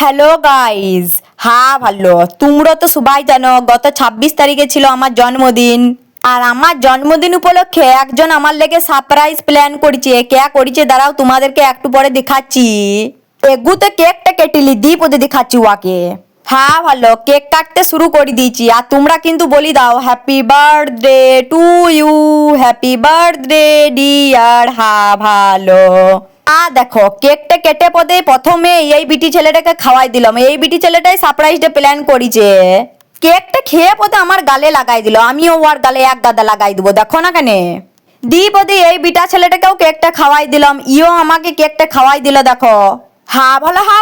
Hello guys, হ্যাঁ ভালো। তোমরা তো সবাই জানো গত 26 তারিখে ছিল আমার জন্মদিন। আর আমার জন্মদিন উপলক্ষে একজন আমার লেগে সারপ্রাইজ প্ল্যান করেছে। কে করেছে দাঁড়াও তোমাদেরকে একটু পরে দেখাচ্ছি। এগুতে কেকটা কেটেলি দীপ ওদের দেখাচ্ছি ওয়াকে। হ্যাঁ ভালো, কেক কাটতে শুরু করে দিয়েছি। আর তোমরা কিন্তু বলি দাও happy birthday to you, happy birthday dear. হ্যাঁ ভালো। দেখো কেকটা কেটে পদে প্রথমে এই বিটি ছেলেটাকে খাওয়াই দিলাম। এই বিটি ছেলেটাই সারপ্রাইজ ডে প্ল্যান করেছে। কেকটা খেয়ে পদে আমার গালে লাগাই দিল, আমিও ওর গালে এক গাদা লাগাই দিব, দেখো না কেন। দি পদে এই বিটা ছেলেটাকেও কেকটা খাওয়াই দিলাম, ইও আমাকে কেকটা খাওয়াই দিল, দেখো। হ্যাঁ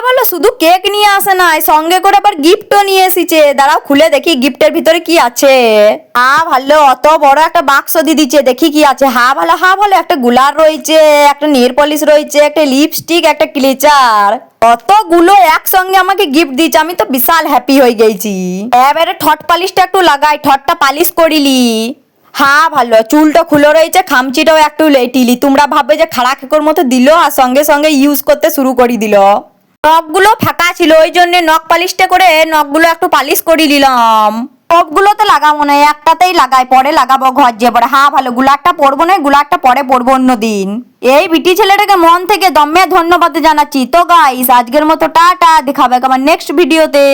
ভালো, শুধু কেক নিয়ে আসে নাই, সঙ্গে করে আবার গিফটও নিয়ে এসেছে। দাঁড়াও খুলে দেখি গিফটের ভিতরে কি আছে। ভালো, অত বড় একটা বাক্স দিয়ে দিচ্ছে, দেখি কি আছে। হ্যাঁ ভালো, একটা গুলার রয়েছে, একটা নেল পলিশ রয়েছে, একটা লিপস্টিক, একটা ক্লিচার। অতগুলো একসঙ্গে আমাকে গিফট দিচ্ছে, আমি তো বিশাল হ্যাপি হয়ে গেছি। এবারে ঠট পালিশটা একটু লাগাই, ঠটটা পালিশ করিলি। হ্যাঁ ভালো, চুলটা খুলে রয়েছে, খামচিটাও একটু লেটিলি। তোমরা ভাববে যে খাড়া কেকর মতো দিল আর সঙ্গে সঙ্গে ইউজ করতে শুরু করে দিল। নখগুলো ফাঁকা ছিল, ওই জন্য নখ পালিশটা করে নখগুলো একটু পালিশ করে নিলাম। সবগুলো তো লাগাবো না, একটাতেই লাগাই, পরে লাগাবো ঘর যে পরে। হ্যাঁ ভালো, গুলারটা পরবো না, গুলারটা পরে পরবো অন্যদিন। এই বিটি ছেলেটাকে মন থেকে দমে ধন্যবাদ জানাচ্ছি। তো গাইস আজকের মতো টাটা, দেখাবে আমার নেক্সট ভিডিওতে।